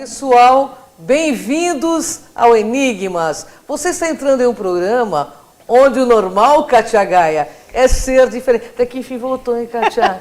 pessoal, bem-vindos ao Enigmas. Você está entrando em um programa onde o normal, Kátia Gaia, é ser diferente. Até que enfim voltou, hein, Kátia?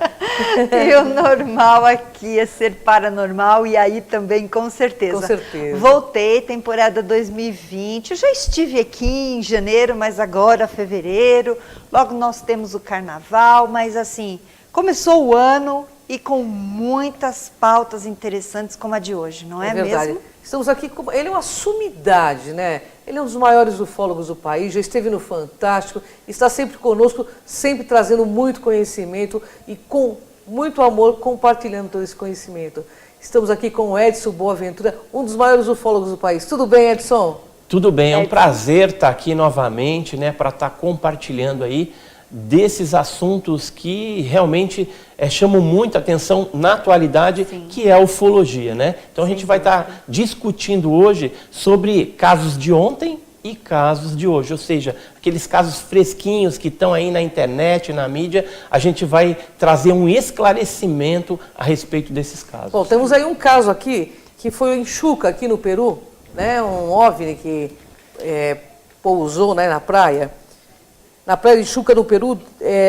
E o normal aqui é ser paranormal, e aí também, com certeza. Com certeza. Voltei, temporada 2020. Eu já estive aqui em janeiro, mas agora fevereiro. Logo nós temos o carnaval, mas assim, começou o ano e com muitas pautas interessantes como a de hoje, não é verdade. mesmo? Estamos aqui com... Ele é uma sumidade, né? Ele é um dos maiores ufólogos do país, já esteve no Fantástico, está sempre conosco, sempre trazendo muito conhecimento e com muito amor compartilhando todo esse conhecimento. Estamos aqui com o Edson Boaventura, um dos maiores ufólogos do país. Tudo bem, Edson? Tudo bem, é um prazer estar aqui novamente, né, para estar compartilhando aí desses assuntos que realmente chamam muita atenção na atualidade, sim, que é a ufologia, né? Então a gente vai estar discutindo hoje sobre casos de ontem e casos de hoje, ou seja, aqueles casos fresquinhos que estão aí na internet, na mídia, a gente vai trazer um esclarecimento a respeito desses casos. Bom, temos aí um caso aqui, que foi em Chuca, aqui no Peru, né? Um OVNI que pousou, né, na praia de Chuca, no Peru,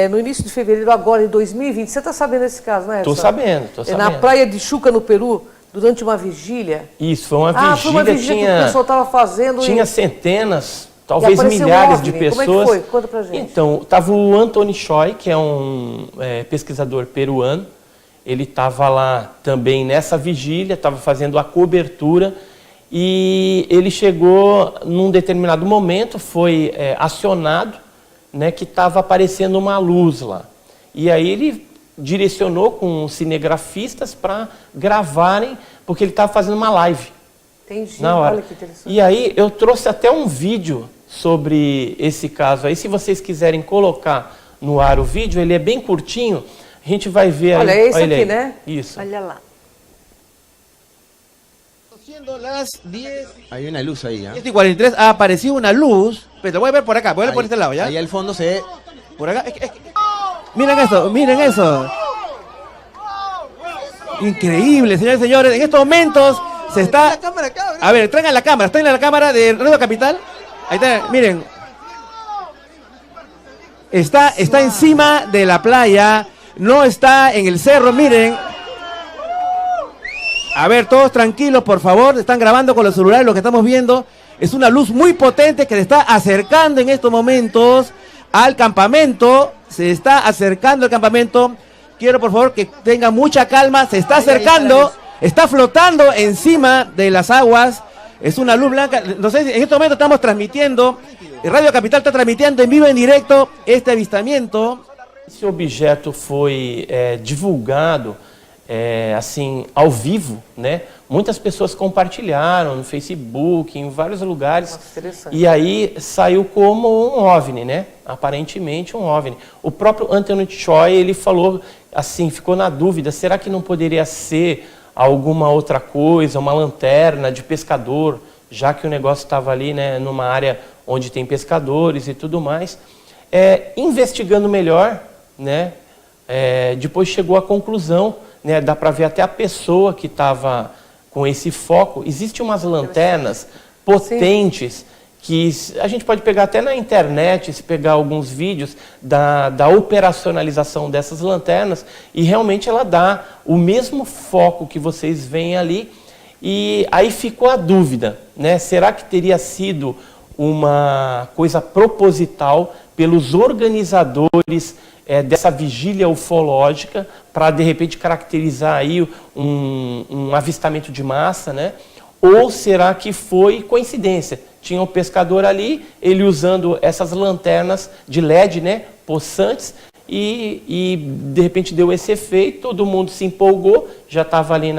no início de fevereiro, agora, em 2020. Você está sabendo desse caso, né, Edson? Estou sabendo. Na praia de Chuca, no Peru, durante uma vigília. Isso, foi uma vigília. Foi uma vigília que o pessoal estava fazendo. Tinha centenas, talvez milhares de pessoas. Como é que foi? Conta pra gente. Então, estava o Anthony Choi, que é um pesquisador peruano. Ele estava lá também nessa vigília, estava fazendo a cobertura. E ele chegou num determinado momento, foi acionado, né, que estava aparecendo uma luz lá. E aí ele direcionou com cinegrafistas para gravarem, porque ele estava fazendo uma live. Entendi, na hora. Olha que interessante. E aí eu trouxe até um vídeo sobre esse caso aí. Se vocês quiserem colocar no ar o vídeo, ele é bem curtinho, a gente vai ver aí. Olha, é esse aqui, né? Isso. Olha lá. Hay una luz ahí, ¿eh? 10:43 ha aparecido una luz. Pero te voy a ver por acá, voy a ver por este lado, ¿ya? Ahí al fondo se ve. Por acá. Miren eso, miren eso. Increíble, señores y señores. En estos momentos se está... A ver, traigan la cámara de Radio Capital. Ahí está, miren. Está encima de la playa, no está en el cerro, miren. A ver, todos tranquilos, por favor. Están grabando con los celulares lo que estamos viendo. Es una luz muy potente que se está acercando en estos momentos al campamento. Se está acercando al campamento. Quiero, por favor, que tengan mucha calma. Se está acercando. Está flotando encima de las aguas. Es una luz blanca. No sé, en este momento estamos transmitiendo. Radio Capital está transmitiendo en vivo, en directo, este avistamiento. Esse objeto foi divulgado assim, ao vivo, né? Muitas pessoas compartilharam no Facebook, em vários lugares. Nossa, interessante. E aí saiu como um OVNI, né? Aparentemente um OVNI. O próprio Anthony Choi, ele falou assim, ficou na dúvida, será que não poderia ser alguma outra coisa, uma lanterna de pescador, já que o negócio estava ali, né, numa área onde tem pescadores e tudo mais. Investigando melhor, né? Depois chegou à conclusão, né, dá para ver até a pessoa que estava com esse foco. Existem umas lanternas potentes que a gente pode pegar até na internet, se pegar alguns vídeos da operacionalização dessas lanternas, e realmente ela dá o mesmo foco que vocês veem ali. E aí ficou a dúvida, né? Será que teria sido uma coisa proposital pelos organizadores dessa vigília ufológica para, de repente, caracterizar aí um avistamento de massa, né? Ou será que foi coincidência? Tinha um pescador ali, ele usando essas lanternas de LED, né, possantes, e de repente deu esse efeito, todo mundo se empolgou, já estava ali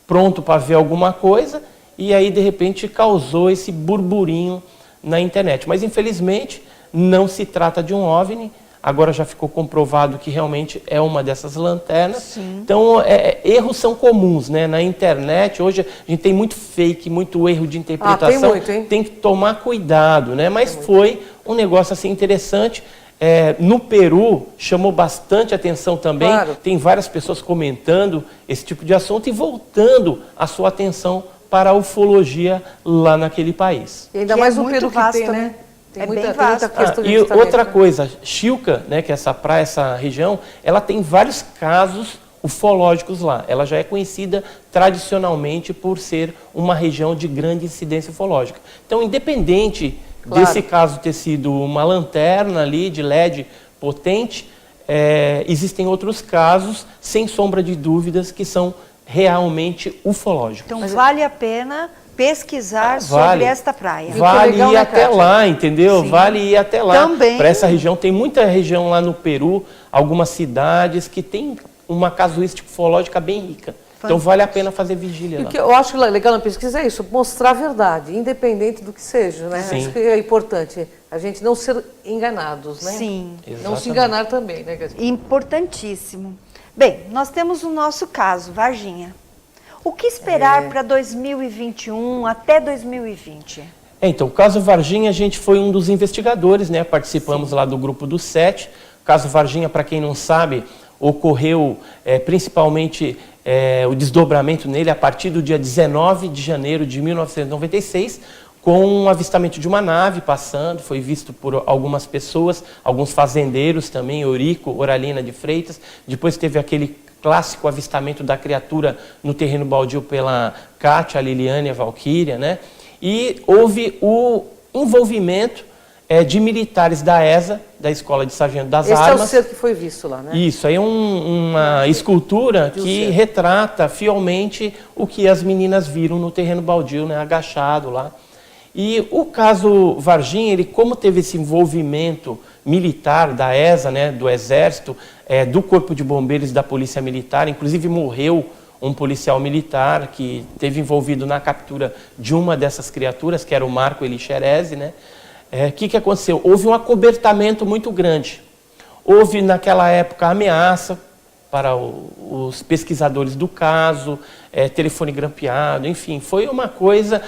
pronto para ver alguma coisa, e aí de repente causou esse burburinho na internet. Mas infelizmente não se trata de um OVNI. Agora já ficou comprovado que realmente é uma dessas lanternas. Sim. Então, erros são comuns, né? Na internet, hoje a gente tem muito fake, muito erro de interpretação. Tem muito, hein? Tem que tomar cuidado, né? Mas foi um negócio assim interessante. No Peru, chamou bastante atenção também. Claro. Tem várias pessoas comentando esse tipo de assunto e voltando a sua atenção para a ufologia lá naquele país. E ainda Que mais é no muito Peru que vasto, tem, né? né? Tem É muita, bem tem muita vasto. questão de E avistamento, outra né? coisa, Chilca, né, que é essa praia, essa região, ela tem vários casos ufológicos lá. Ela já é conhecida tradicionalmente por ser uma região de grande incidência ufológica. Então, independente Claro. desse caso ter sido uma lanterna ali de LED potente, existem outros casos, sem sombra de dúvidas, que são realmente ufológicos. Então vale a pena pesquisar Vale. sobre esta praia. E o que é Vale legal, ir né, até Kátia? lá, entendeu? Sim. Vale ir até lá. Também. Para essa região, tem muita região lá no Peru, algumas cidades que tem uma casuística ufológica bem rica. Então vale a pena fazer vigília E o lá. que eu acho legal na pesquisa é isso, mostrar a verdade, independente do que seja, né? Sim. Acho que é importante a gente não ser enganados, né? Sim, Não se Exatamente. enganar também, né? Kátia? importantíssimo. Bem, nós temos o nosso caso, Varginha. O que esperar para 2021 até 2020? Então, o caso Varginha, a gente foi um dos investigadores, né? Participamos lá do grupo do 7. O caso Varginha, para quem não sabe, ocorreu principalmente o desdobramento nele a partir do dia 19 de janeiro de 1996, com um avistamento de uma nave passando, foi visto por algumas pessoas, alguns fazendeiros também, Eurico, Oralina de Freitas. Depois teve aquele clássico avistamento da criatura no terreno baldio pela Kátia, a Liliane e a Valquíria, né? E houve o envolvimento de militares da ESA, da Escola de Sargento das Esse é o Armas. ser que foi visto lá, né? Isso, aí é uma escultura que retrata fielmente o que as meninas viram no terreno baldio, né, agachado lá. E o caso Varginha, ele como teve esse envolvimento militar da ESA, né, do Exército, do Corpo de Bombeiros e da Polícia Militar, inclusive morreu um policial militar que esteve envolvido na captura de uma dessas criaturas, que era o Marco Elixerese, né? O que aconteceu? Houve um acobertamento muito grande. Houve, naquela época, ameaça para os pesquisadores do caso, telefone grampeado, enfim, foi uma coisa.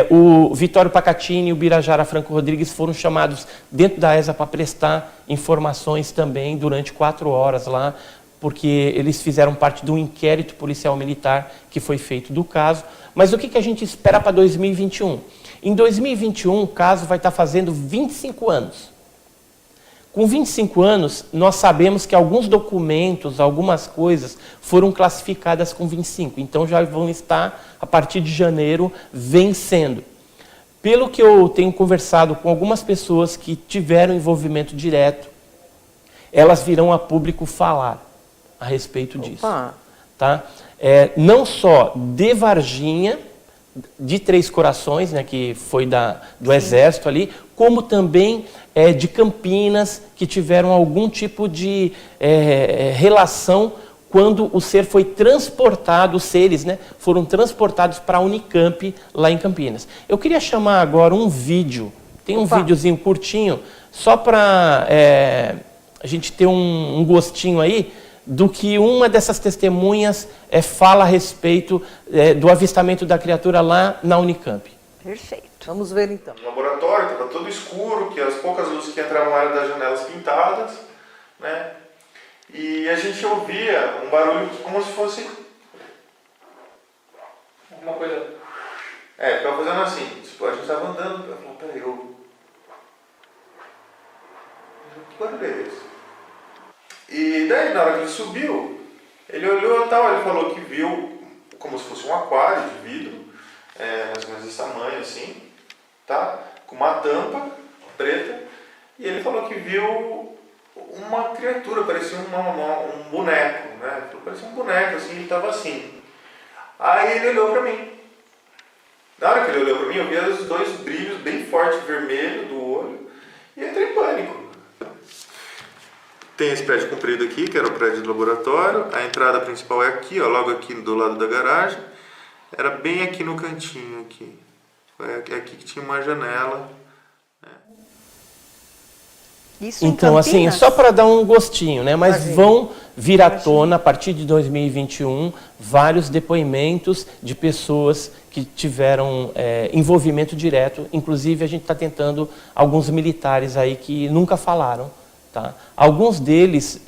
O Vitório Pacatini e o Birajara Franco Rodrigues foram chamados dentro da ESA para prestar informações também durante 4 horas lá, porque eles fizeram parte de um inquérito policial militar que foi feito do caso. Mas o que a gente espera para 2021? Em 2021, o caso vai estar fazendo 25 anos. Com 25 anos, nós sabemos que alguns documentos, algumas coisas, foram classificadas com 25. Então, já vão estar, a partir de janeiro, vencendo. Pelo que eu tenho conversado com algumas pessoas que tiveram envolvimento direto, elas virão a público falar a respeito disso. Tá? Não só de Varginha, de Três Corações, né, que foi do Exército ali, como também de Campinas, que tiveram algum tipo de relação quando o ser foi transportado, os seres, né, foram transportados para a Unicamp, lá em Campinas. Eu queria chamar agora um vídeo, tem um videozinho curtinho, só para a gente ter um gostinho aí, do que uma dessas testemunhas fala a respeito do avistamento da criatura lá na Unicamp. Perfeito. Vamos ver então. O laboratório estava todo escuro, que as poucas luzes que entravam eram das janelas pintadas, né? E a gente ouvia um barulho como se fosse alguma coisa. Ficava fazendo assim. Tipo, a gente estava andando, eu falei, peraí, que barulho é esse? E daí, na hora que ele subiu, ele olhou e tal, ele falou que viu como se fosse um aquário de vidro, mais ou menos desse tamanho assim, tá? Com uma tampa preta, e ele falou que viu uma criatura, parecia um boneco, né? Ele falou, parecia um boneco, assim, ele estava assim. Aí ele olhou para mim. Na hora que ele olhou para mim, eu vi os 2 brilhos bem fortes, vermelho do olho, e entrei em pânico. Tem esse prédio comprido aqui, que era o prédio do laboratório. A entrada principal é aqui, ó, logo aqui do lado da garagem. Era bem aqui no cantinho aqui. Foi aqui que tinha uma janela. Isso Então, em assim, Campinas? só para dar um gostinho, né? Mas vão vir à tona, a partir de 2021, vários depoimentos de pessoas que tiveram envolvimento direto. Inclusive, a gente está tentando alguns militares aí que nunca falaram Tá? Alguns deles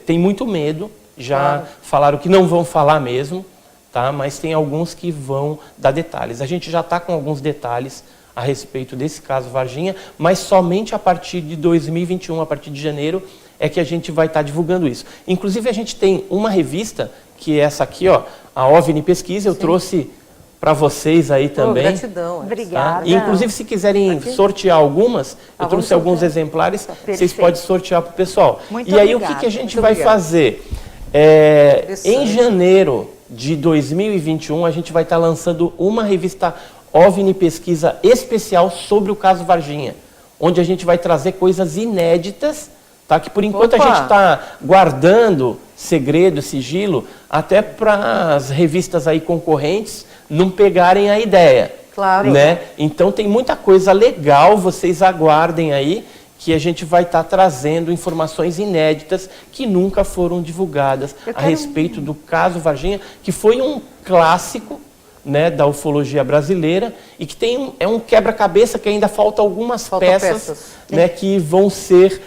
têm muito medo, já falaram que não vão falar mesmo, tá? Mas tem alguns que vão dar detalhes. A gente já está com alguns detalhes a respeito desse caso Varginha, mas somente a partir de 2021, a partir de janeiro, é que a gente vai estar divulgando isso. Inclusive, a gente tem uma revista, que é essa aqui, ó, a OVNI Pesquisa, eu trouxe para vocês aí também. Gratidão. Obrigada. Tá? E, inclusive, se quiserem sortear algumas, eu trouxe alguns exemplares, vocês podem sortear para o pessoal. Muito e aí, o obrigada. que a gente Muito vai obrigada. fazer? Em janeiro de 2021, a gente vai estar lançando uma revista OVNI Pesquisa especial sobre o caso Varginha, onde a gente vai trazer coisas inéditas, tá? Que por enquanto a gente está guardando segredo, sigilo, até para as revistas aí concorrentes não pegarem a ideia. Claro. Né? Então tem muita coisa legal, vocês aguardem aí, que a gente vai estar trazendo informações inéditas que nunca foram divulgadas a respeito do caso Varginha, que foi um clássico, né, da ufologia brasileira e que tem um quebra-cabeça que ainda falta algumas peças. Né, que vão ser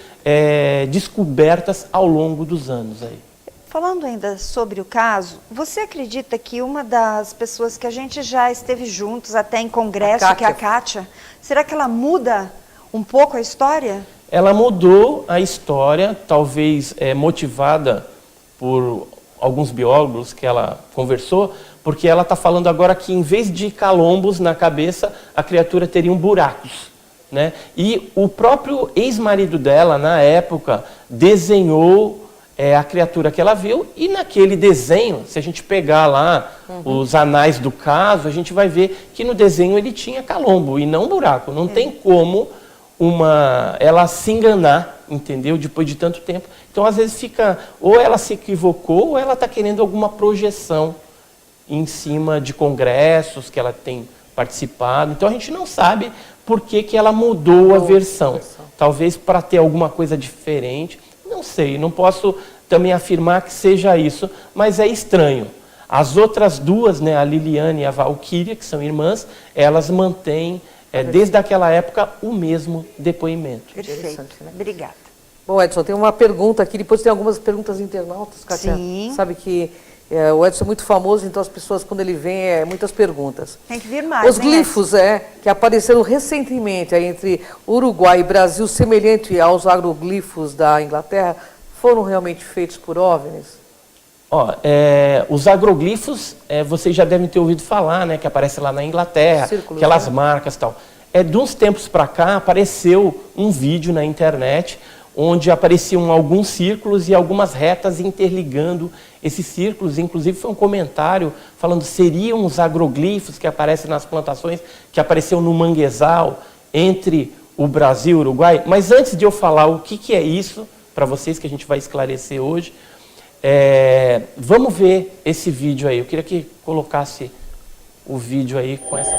descobertas ao longo dos anos aí. Falando ainda sobre o caso, você acredita que uma das pessoas que a gente já esteve juntos até em congresso, que é a Kátia, será que ela muda um pouco a história? Ela mudou a história, talvez motivada por alguns biólogos que ela conversou, porque ela está falando agora que em vez de calombos na cabeça, a criatura teria buracos. Né? E o próprio ex-marido dela, na época, desenhou a criatura que ela viu, e naquele desenho, se a gente pegar lá os anais do caso, a gente vai ver que no desenho ele tinha calombo e não buraco. Não tem como ela se enganar, entendeu? Depois de tanto tempo. Então, às vezes fica, ou ela se equivocou, ou ela está querendo alguma projeção em cima de congressos que ela tem participado. Então, a gente não sabe por que ela mudou a versão. Talvez para ter alguma coisa diferente. Não sei, não posso também afirmar que seja isso, mas é estranho. As outras duas, né, a Liliane e a Valquíria, que são irmãs, elas mantêm, desde aquela época, o mesmo depoimento. Perfeito, né? Obrigada. Bom, Edson, tem uma pergunta aqui, depois tem algumas perguntas internautas, Kátia. Sim. Sabe que o Edson é muito famoso, então as pessoas, quando ele vem, muitas perguntas. Tem que vir mais, Os glifos que apareceram recentemente entre Uruguai e Brasil, semelhante aos agroglifos da Inglaterra, foram realmente feitos por OVNIs? Ó, os agroglifos, vocês já devem ter ouvido falar, né, que aparece lá na Inglaterra, Círculos, aquelas né? marcas e tal. De uns tempos para cá, apareceu um vídeo na internet onde apareciam alguns círculos e algumas retas interligando esses círculos. Inclusive foi um comentário falando seriam os agroglifos que aparecem nas plantações, que apareceu no manguezal entre o Brasil e o Uruguai. Mas antes de eu falar o que é isso, para vocês, que a gente vai esclarecer hoje, vamos ver esse vídeo aí. Eu queria que colocasse o vídeo aí com essa...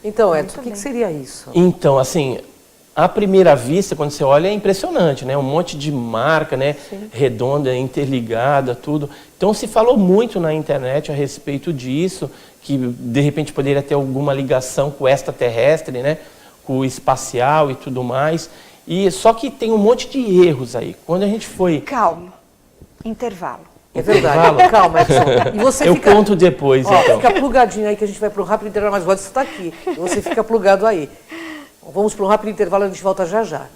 Então, Edson, o que seria isso? Então, assim, à primeira vista, quando você olha, é impressionante, né? Um monte de marca, né? Redonda, interligada, tudo. Então, se falou muito na internet a respeito disso, que de repente poderia ter alguma ligação com o extraterrestre, né? Com o espacial e tudo mais. E só que tem um monte de erros aí. Quando a gente foi... Calma. Intervalo. É verdade. Calma, Edson. E você Eu fica... conto depois, então. Fica plugadinho aí que a gente vai para um rápido intervalo, mas o Edson está aqui. E você fica plugado aí. Vamos para um rápido intervalo e a gente volta já já.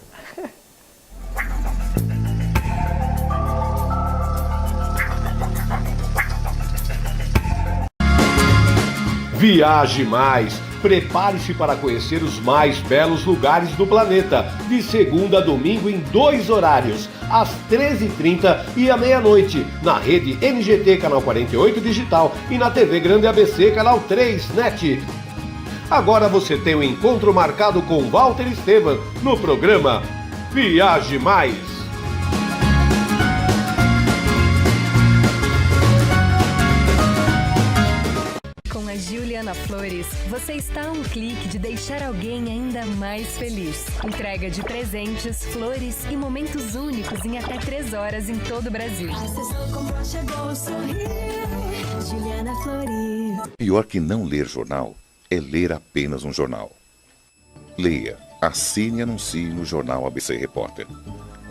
Viaje mais! Prepare-se para conhecer os mais belos lugares do planeta, de segunda a domingo em 2 horários, às 13h30 e à meia-noite, na rede NGT Canal 48 Digital e na TV Grande ABC Canal 3 NET. Agora você tem um encontro marcado com Walter Esteban no programa Viaje Mais. Juliana Flores, você está a um clique de deixar alguém ainda mais feliz. Entrega de presentes, flores e momentos únicos em até 3 horas em todo o Brasil. Juliana Flores. Pior que não ler jornal é ler apenas um jornal. Leia, assine e anuncie no Jornal ABC Repórter.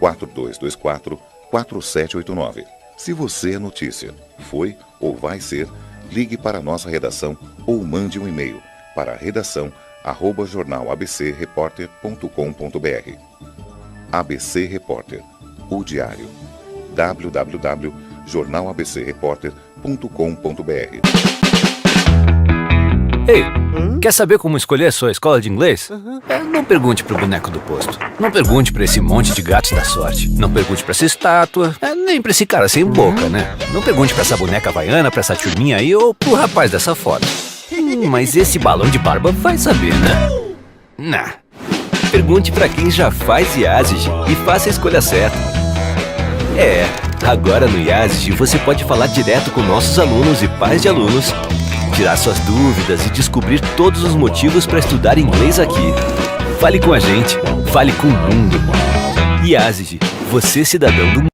4224-4789. Se você é notícia, foi ou vai ser, ligue para a nossa redação ou mande um e-mail para redação@jornalabcreporter.com.br. ABC Repórter, o diário. www.jornalabcreporter.com.br. Ei, quer saber como escolher a sua escola de inglês? Não pergunte pro boneco do posto. Não pergunte pra esse monte de gatos da sorte. Não pergunte pra essa estátua. Nem pra esse cara sem boca, né? Não pergunte pra essa boneca havaiana, pra essa turminha aí ou pro rapaz dessa foto. Mas esse balão de barba vai saber, né? Nah. Pergunte pra quem já faz IASIG e faça a escolha certa. Agora no IASIG você pode falar direto com nossos alunos e pais de alunos, tirar suas dúvidas e descobrir todos os motivos para estudar inglês aqui. Fale com a gente, fale com o mundo. IASIG, você cidadão do mundo.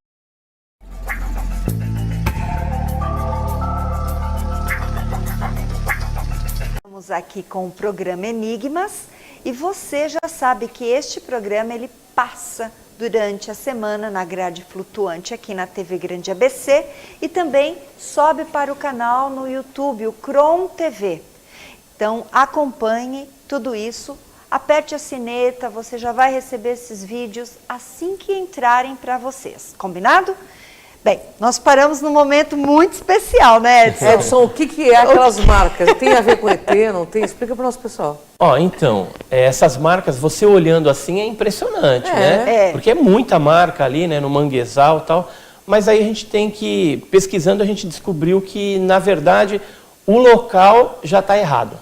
Estamos aqui com o programa Enigmas e você já sabe que este programa ele passa durante a semana na grade flutuante aqui na TV Grande ABC e também sobe para o canal no YouTube, o Cron TV. Então acompanhe tudo isso, aperte a sineta, você já vai receber esses vídeos assim que entrarem para vocês, combinado? Bem, nós paramos num momento muito especial, né, Edson? Edson, o que é aquelas marcas? Tem a ver com ET, não tem? Explica para o nosso pessoal. Então, essas marcas, você olhando assim é impressionante, né? Porque é muita marca ali, né, no manguezal e tal. Mas aí a gente tem que, pesquisando, a gente descobriu que, na verdade, o local já está errado.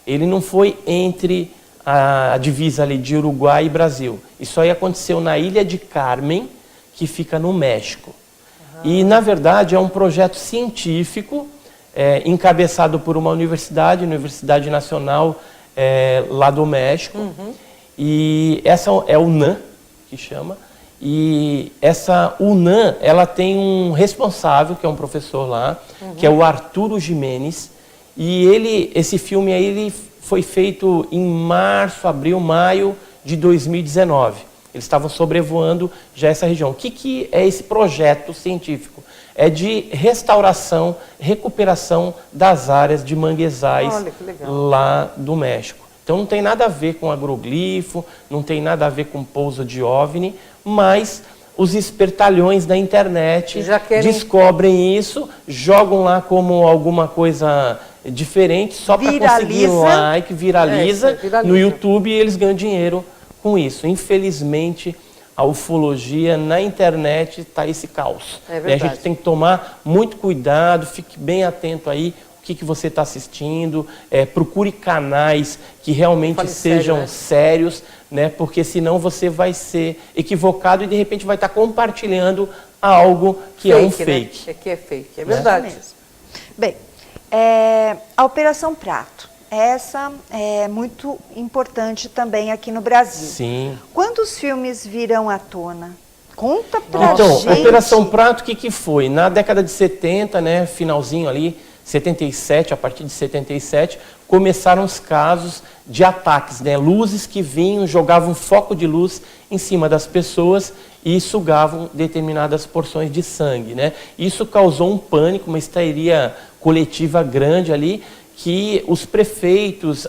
Ele não foi entre a divisa ali de Uruguai e Brasil. Isso aí aconteceu na Ilha de Carmen, que fica no México. E, na verdade, é um projeto científico encabeçado por uma universidade, Universidade Nacional lá do México. E essa é a UNAM, que chama. E essa UNAM, ela tem um responsável, que é um professor lá, que é o Arturo Jimenez. E esse filme aí ele foi feito em março, abril, maio de 2019. Eles estavam sobrevoando já essa região. O que é esse projeto científico? É de recuperação das áreas de manguezais lá do México. Então não tem nada a ver com agroglifo, não tem nada a ver com pouso de OVNI, mas os espertalhões da internet descobrem isso, jogam lá como alguma coisa diferente, só para conseguir um like, viraliza no YouTube e eles ganham dinheiro com isso. Infelizmente, a ufologia na internet está esse caos. É verdade. A gente tem que tomar muito cuidado, fique bem atento aí o que você está assistindo, procure canais que realmente sejam sérios, né? Porque senão você vai ser equivocado e de repente vai estar compartilhando algo que é um fake. Né? Que é fake, é verdade. Mesmo. Bem, a Operação Prato, essa é muito importante também aqui no Brasil. Sim. Quantos filmes virão à tona? Conta pra gente. Então, a Operação Prato, o que foi? Na década de 70, né, finalzinho ali, 77, a partir de 77, começaram os casos de ataques, né? Luzes que vinham, jogavam foco de luz em cima das pessoas e sugavam determinadas porções de sangue, né? Isso causou um pânico, uma histeria coletiva grande ali, que os prefeitos,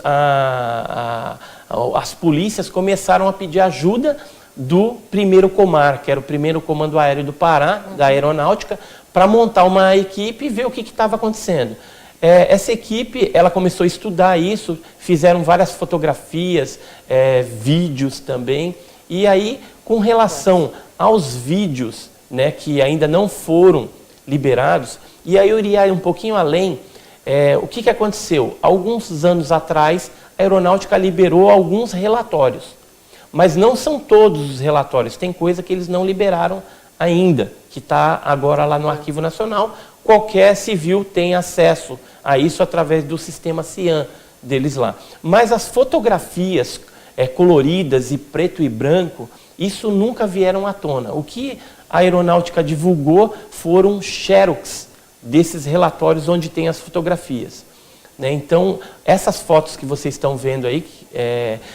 as polícias começaram a pedir ajuda do primeiro Comar, que era o primeiro Comando Aéreo do Pará, da Aeronáutica, para montar uma equipe e ver o que estava acontecendo. Essa equipe, ela começou a estudar isso, fizeram várias fotografias, vídeos também, e aí, com relação aos vídeos, né, que ainda não foram liberados, e aí eu iria um pouquinho além, o que aconteceu? Alguns anos atrás, a Aeronáutica liberou alguns relatórios, mas não são todos os relatórios, tem coisa que eles não liberaram ainda, que está agora lá no Arquivo Nacional. Qualquer civil tem acesso a isso através do sistema CIAN deles lá. Mas as fotografias coloridas e preto e branco, isso nunca vieram à tona. O que a Aeronáutica divulgou foram xerox desses relatórios onde tem as fotografias. Então, essas fotos que vocês estão vendo aí,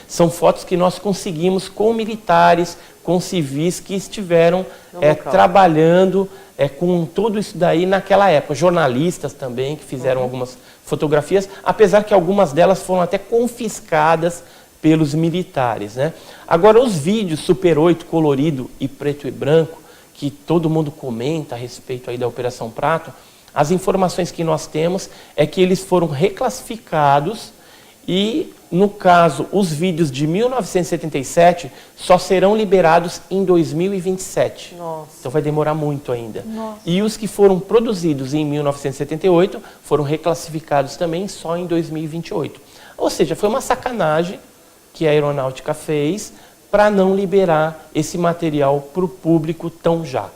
são fotos que nós conseguimos com militares, com civis que estiveram trabalhando com tudo isso daí naquela época. Jornalistas também que fizeram algumas fotografias, apesar que algumas delas foram até confiscadas pelos militares, né? Agora, os vídeos Super 8 colorido e preto e branco, que todo mundo comenta a respeito aí da Operação Prato, as informações que nós temos é que eles foram reclassificados e, no caso, os vídeos de 1977 só serão liberados em 2027. Nossa. Então vai demorar muito ainda. Nossa. E os que foram produzidos em 1978 foram reclassificados também só em 2028. Ou seja, foi uma sacanagem que a Aeronáutica fez para não liberar esse material para o público tão já.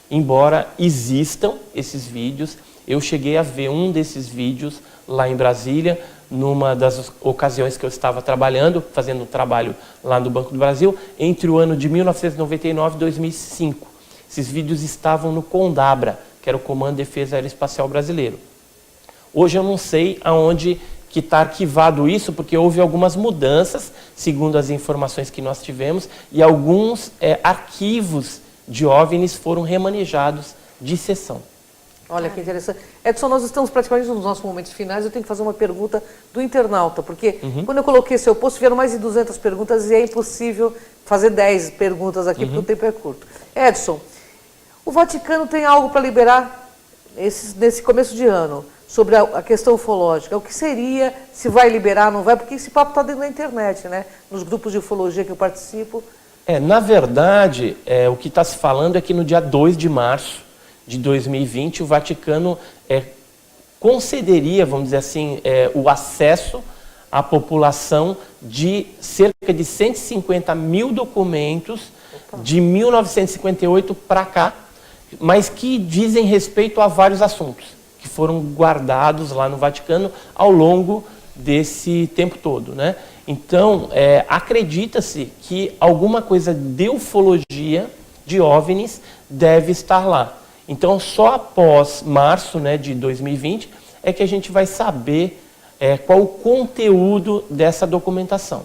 Embora existam esses vídeos, eu cheguei a ver um desses vídeos lá em Brasília, numa das ocasiões que eu estava trabalhando, fazendo um trabalho lá no Banco do Brasil, entre o ano de 1999 e 2005. Esses vídeos estavam no CONDABRA, que era o Comando de Defesa Aeroespacial Brasileiro. Hoje eu não sei aonde que está arquivado isso, porque houve algumas mudanças, segundo as informações que nós tivemos, e alguns arquivos de OVNIs foram remanejados de sessão. Olha que interessante. Edson, nós estamos praticamente nos nossos momentos finais. Eu tenho que fazer uma pergunta do internauta, porque quando eu coloquei seu post, vieram mais de 200 perguntas e é impossível fazer 10 perguntas aqui, porque o tempo é curto. Edson, o Vaticano tem algo para liberar nesse começo de ano sobre a questão ufológica? O que seria, se vai liberar, não vai? Porque esse papo está dentro da internet, né? Nos grupos de ufologia que eu participo. Na verdade, o que está se falando é que no dia 2 de março de 2020, o Vaticano concederia, vamos dizer assim, o acesso à população de cerca de 150 mil documentos de 1958 para cá, mas que dizem respeito a vários assuntos, que foram guardados lá no Vaticano ao longo desse tempo todo, né? Então, acredita-se que alguma coisa de ufologia, de OVNIs, deve estar lá. Então, só após março, né, de 2020 é que a gente vai saber qual o conteúdo dessa documentação.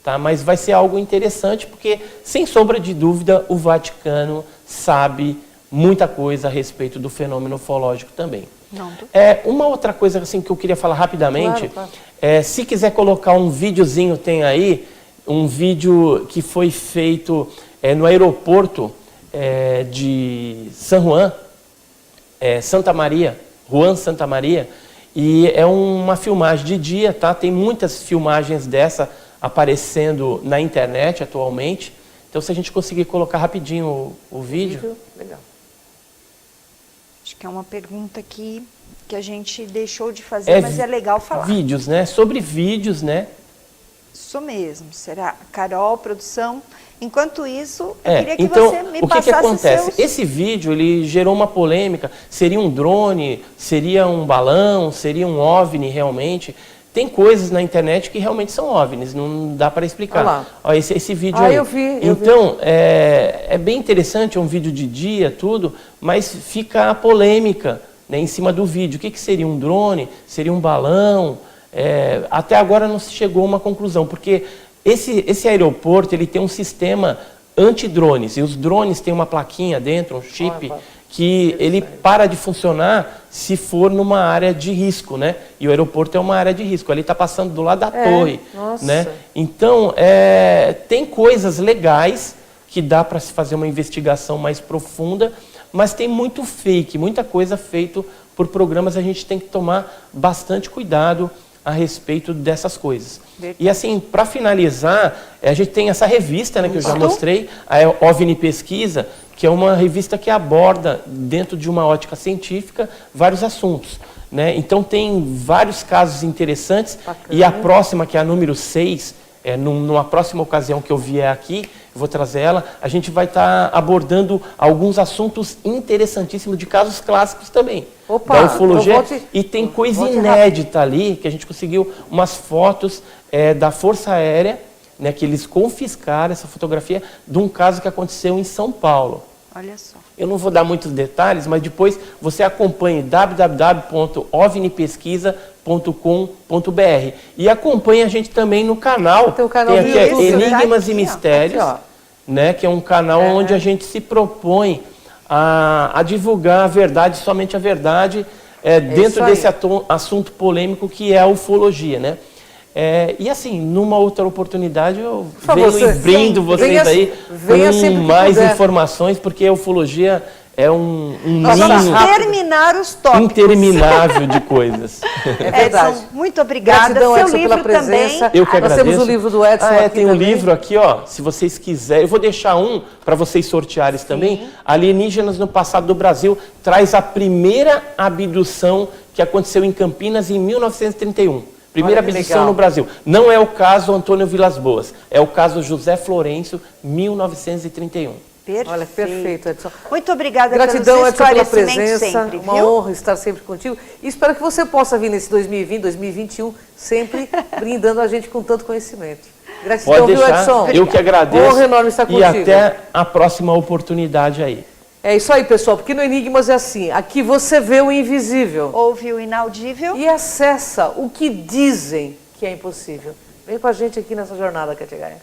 Tá? Mas vai ser algo interessante porque, sem sombra de dúvida, o Vaticano sabe muita coisa a respeito do fenômeno ufológico também. Não. Uma outra coisa assim, que eu queria falar rapidamente, Claro. Se quiser colocar um videozinho, tem aí, um vídeo que foi feito no aeroporto de San Juan, Santa Maria, Juan Santa Maria, e é uma filmagem de dia, tá? Tem muitas filmagens dessa aparecendo na internet atualmente. Então, se a gente conseguir colocar rapidinho o vídeo. Legal. Acho que é uma pergunta que a gente deixou de fazer, mas é legal falar. Vídeos, né? Sobre vídeos, né? Isso mesmo. Será? Carol, produção. Enquanto isso, eu queria que então, você me o que passasse acontece? seus... Esse vídeo, ele gerou uma polêmica. Seria um drone? Seria um balão? Seria um OVNI realmente? Tem coisas na internet que realmente são OVNIs, não dá para explicar. Olha lá. Ó, esse vídeo aí. Eu vi. Então, é bem interessante, é um vídeo de dia, tudo, mas fica a polêmica, né, em cima do vídeo. O que seria um drone? Seria um balão? Até agora não se chegou a uma conclusão, porque esse aeroporto ele tem um sistema anti-drones, e os drones têm uma plaquinha dentro, um chip, que ele para de funcionar se for numa área de risco, né? E o aeroporto é uma área de risco, ali está passando do lado da torre, né? Então, tem coisas legais que dá para se fazer uma investigação mais profunda, mas tem muito fake, muita coisa feita por programas, a gente tem que tomar bastante cuidado a respeito dessas coisas. E assim, para finalizar, a gente tem essa revista, né, que eu já mostrei, a OVNI Pesquisa, que é uma revista que aborda, dentro de uma ótica científica, vários assuntos, né? Então tem vários casos interessantes. Bacana. E a próxima, que é a número 6, numa próxima ocasião que eu vier aqui, eu vou trazer ela, a gente vai estar abordando alguns assuntos interessantíssimos de casos clássicos também. Da ufologia. E tem coisa inédita ali, que a gente conseguiu umas fotos da Força Aérea, né, que eles confiscaram essa fotografia de um caso que aconteceu em São Paulo. Olha só. Eu não vou dar muitos detalhes, mas depois você acompanhe www.ovnipesquisa.com.br e acompanhe a gente também no canal. Tem aqui Enigmas e Mistérios, né, que é um canal onde a gente se propõe a divulgar a verdade, somente a verdade, dentro desse assunto polêmico que é a ufologia, né? E assim, numa outra oportunidade eu venho e brindo vocês aí com mais informações, porque a ufologia é um ninho terminar os tópicos interminável de coisas. É verdade. Edson, muito obrigada. Gratidão, Seu Edson, livro pela presença. também. Eu que agradeço. Nós temos o livro do Edson aqui tem um também. livro aqui, ó, se vocês quiserem. Eu vou deixar um para vocês sortearem também. Alienígenas no Passado do Brasil traz a primeira abdução que aconteceu em Campinas em 1931. Primeira abdução no Brasil. Não é o caso Antônio Vilas Boas, é o caso José Florencio, 1931. Perfeito. Olha, perfeito, Edson. Muito obrigada Gratidão, pelo seu Edson, pela esclarecimento presença. sempre, Uma viu? honra estar sempre contigo. E espero que você possa vir nesse 2020, 2021, sempre brindando a gente com tanto conhecimento. Gratidão, Pode deixar, viu, Edson? eu que agradeço. Honra enorme estar contigo. E até a próxima oportunidade aí. É isso aí, pessoal, porque no Enigmas é assim, aqui você vê o invisível. Ouve o inaudível. E acessa o que dizem que é impossível. Vem com a gente aqui nessa jornada, Katia Gaia.